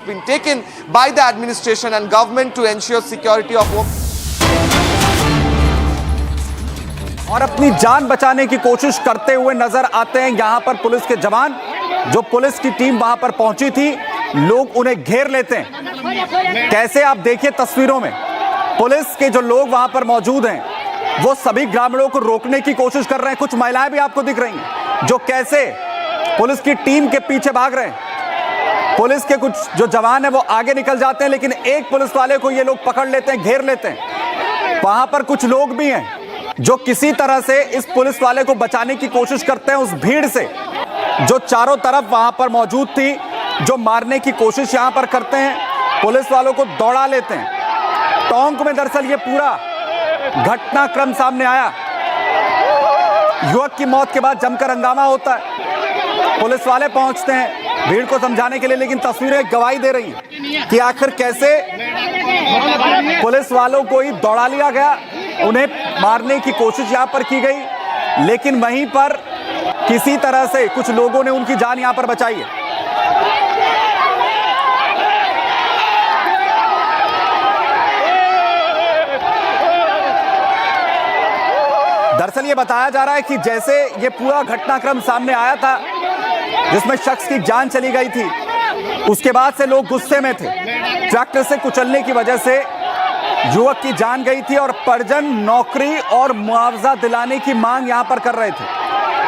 been taken by the administration and government to ensure security of women. और अपनी जान बचाने की कोशिश करते हुए नजर आते हैं यहां पर पुलिस के जवान। जो पुलिस की टीम वहां पर पहुंची थी, लोग उन्हें घेर लेते हैं। कैसे आप देखिए तस्वीरों में, पुलिस के जो लोग वहां पर मौजूद हैं वो सभी ग्रामीणों को रोकने की कोशिश कर रहे हैं। कुछ महिलाएं भी आपको दिख रही हैं जो कैसे पुलिस की टीम के पीछे भाग रहे हैं। पुलिस के कुछ जो जवान हैं वो आगे निकल जाते हैं, लेकिन एक पुलिस वाले को ये लोग पकड़ लेते हैं, घेर लेते हैं। वहां पर कुछ लोग भी हैं जो किसी तरह से इस पुलिस वाले को बचाने की कोशिश करते हैं उस भीड़ से जो चारों तरफ वहां पर मौजूद थी, जो मारने की कोशिश यहां पर करते हैं। पुलिस वालों को दौड़ा लेते हैं। टोंक में दरअसल ये पूरा घटनाक्रम सामने आया। युवक की मौत के बाद जमकर हंगामा होता है। पुलिस वाले पहुंचते हैं भीड़ को समझाने के लिए, लेकिन तस्वीरें गवाही दे रही हैं कि आखिर कैसे पुलिस वालों को ही दौड़ा लिया गया, उन्हें मारने की कोशिश यहां पर की गई, लेकिन वहीं पर किसी तरह से कुछ लोगों ने उनकी जान यहां पर बचाई है। दरअसल ये बताया जा रहा है कि जैसे ये पूरा घटनाक्रम सामने आया था जिसमें शख्स की जान चली गई थी, उसके बाद से लोग गुस्से में थे। ट्रैक्टर से कुचलने की वजह से युवक की जान गई थी और परिजन नौकरी और मुआवजा दिलाने की मांग यहां पर कर रहे थे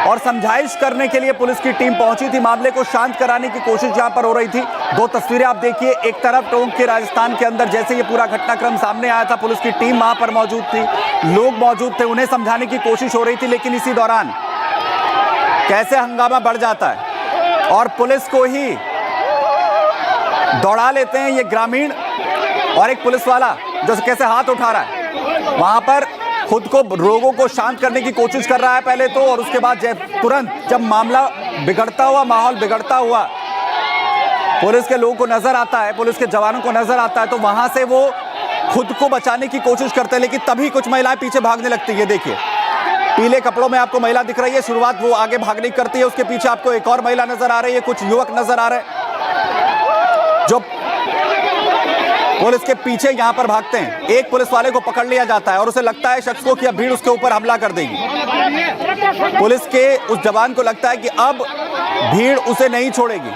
और समझाइश करने के लिए पुलिस की टीम पहुंची थी। मामले को शांत कराने की कोशिश यहां पर हो रही थी। दो तस्वीरें आप देखिए, एक तरफ टोंक के राजस्थान के अंदर जैसे ये पूरा घटनाक्रम सामने आया था, पुलिस की टीम वहां पर मौजूद थी, लोग मौजूद थे, उन्हें समझाने की कोशिश हो रही थी, लेकिन इसी दौरान कैसे हंगामा बढ़ जाता है और पुलिस को ही दौड़ा लेते हैं ये ग्रामीण। और एक पुलिस वाला जो कैसे हाथ उठा रहा है, वहां पर खुद को लोगों को शांत करने की कोशिश कर रहा है पहले तो, और उसके बाद तुरंत जब मामला बिगड़ता हुआ, माहौल बिगड़ता हुआ पुलिस के लोगों को नजर आता है, पुलिस के जवानों को नजर आता है, तो वहां से वो खुद को बचाने की कोशिश करते हैं, लेकिन तभी कुछ महिलाएं पीछे भागने लगती है। देखिए पीले कपड़ों में आपको महिला दिख रही है, शुरुआत वो आगे भागने की करती है, उसके पीछे आपको एक और महिला नजर आ रही है, कुछ युवक नजर आ रहे हैं जो पुलिस के पीछे यहां पर भागते हैं। एक पुलिस वाले को पकड़ लिया जाता है और उसे लगता है शख्स को कि अब भीड़ उसके ऊपर हमला कर देगी। पुलिस के उस जवान को लगता है कि अब भीड़ उसे नहीं छोड़ेगी।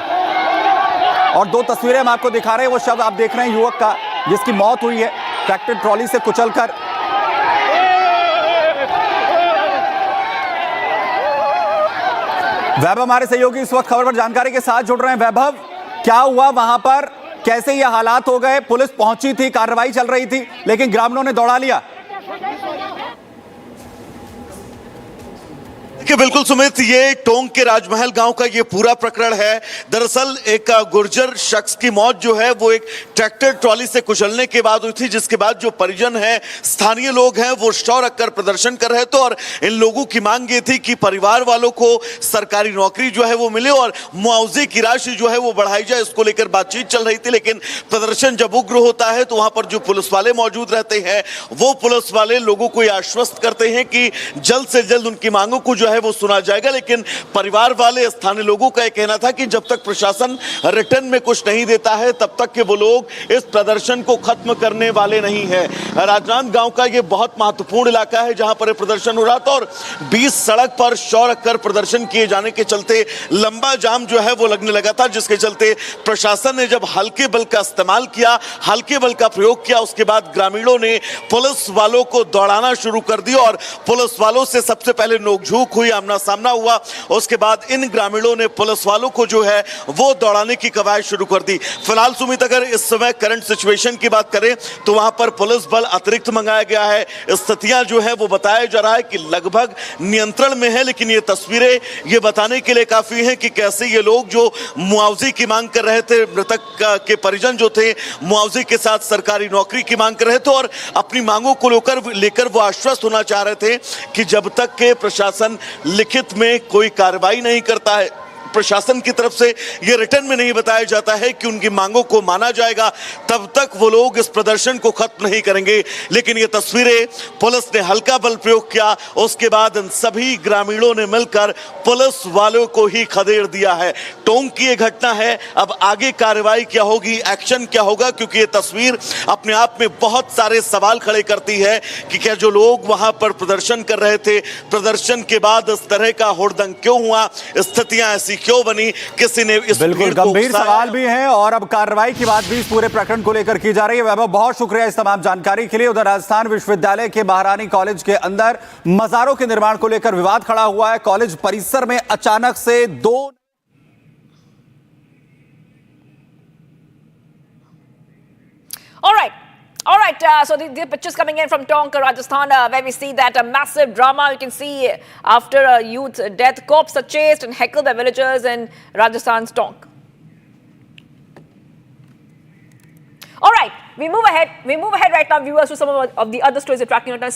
और दो तस्वीरें हम आपको दिखा रहे हैं, वो शव आप देख रहे हैं युवक का जिसकी मौत हुई है ट्रैक्टर ट्रॉली से कुचलकर। वैभव हमारे सहयोगी इस वक्त खबर पर जानकारी के साथ जुड़ रहे हैं। वैभव, क्या हुआ वहां पर, कैसे ये हालात हो गए? पुलिस पहुंची थी, कार्रवाई चल रही थी, लेकिन ग्रामीणों ने दौड़ा लिया। बिल्कुल सुमित, ये टोंक के राजमहल गांव का ये पूरा प्रकरण है। दरअसल एक गुर्जर शख्स की मौत जो है वो एक ट्रैक्टर ट्रॉली से कुचलने के बाद हुई थी, जिसके बाद जो परिजन है, स्थानीय लोग हैं, वो शव रखकर प्रदर्शन कर रहे थे और इन लोगों की मांग ये थी कि परिवार वालों को सरकारी नौकरी जो है वो मिले और मुआवजे की राशि जो है वो बढ़ाई जाए। इसको लेकर बातचीत चल रही थी, लेकिन प्रदर्शन जब उग्र होता है तो वहां पर जो पुलिस वाले मौजूद रहते हैं, वो पुलिस वाले लोगों को आश्वस्त करते हैं कि जल्द से जल्द उनकी मांगों को जो है वो सुना जाएगा। लेकिन परिवार वाले, स्थानीय लोगों का यह कहना था कि जब तक प्रशासन रिटर्न में कुछ नहीं देता है तब तक के वो लोग इस प्रदर्शन को खत्म करने वाले नहीं है। राजनांद गांव का यह बहुत महत्वपूर्ण इलाका है जहां पर प्रदर्शन हो रहा था और 20 सड़क पर शव रखकर प्रदर्शन किए जाने के चलते लंबा जाम जो है वो लगने लगा था, जिसके चलते प्रशासन ने जब हल्के बल का इस्तेमाल किया, हल्के बल का प्रयोग किया, उसके बाद ग्रामीणों ने पुलिस वालों को दौड़ाना शुरू कर दिया और पुलिस वालों से सबसे पहले नोकझोंक हुई, आमना सामना हुआ। उसके बाद इन ग्रामीणों ने पुलिस वालों को जो है वो दौड़ाने की कवायद शुरू कर दी। फिलहाल सुमित, अगर इस समय करंट सिचुएशन की बात करें तो वहां पर पुलिस बल अतिरिक्त मंगाया गया है। स्थितियां जो है वो बताया जा रहा है कि लगभग नियंत्रण में है, लेकिन ये तस्वीरें ये बताने के लिए काफी हैं कि कैसे ये लोग जो मुआवजे की मांग कर रहे थे, मृतक के परिजन जो थे मुआवजे के साथ सरकारी नौकरी की मांग कर रहे थे और अपनी मांगों को लेकर वो आश्वस्त होना चाह रहे थे कि जब तक के प्रशासन लिखित में कोई कार्रवाई नहीं करता है, प्रशासन की तरफ से यह रिटर्न में नहीं बताया जाता है कि उनकी मांगों को माना जाएगा, तब तक वो लोग इस प्रदर्शन को खत्म नहीं करेंगे। लेकिन ये तस्वीरें, पुलिस ने हल्का बल प्रयोग किया, उसके बाद इन सभी ग्रामीणों ने मिलकर पुलिस वालों को ही खदेड़ दिया है। टोंक की ये घटना है, अब आगे कार्रवाई क्या होगी, एक्शन क्या होगा, क्योंकि ये तस्वीर अपने आप में बहुत सारे सवाल खड़े करती है कि क्या जो लोग वहां पर प्रदर्शन कर रहे थे, प्रदर्शन के बाद इस तरह का हुड़दंग क्यों हुआ, स्थितियां ऐसी क्यों बनी, किसी ने इस बिल्कुल गंभीर सवाल भी हैं और अब कार्रवाई की बात भी इस पूरे प्रकरण को लेकर की जा रही है। वैभव, बहुत शुक्रिया इस तमाम जानकारी के लिए। उधर राजस्थान विश्वविद्यालय के महारानी कॉलेज के अंदर मजारों के निर्माण को लेकर विवाद खड़ा हुआ है। कॉलेज परिसर में अचानक से दो All right. So the pictures coming in from Tonk, Rajasthan, where we see that a massive drama. You can see after a youth death, cops are chased and heckled by villagers in Rajasthan's Tonk. All right, we move ahead right now, viewers, to some of the other stories that are tracking on us.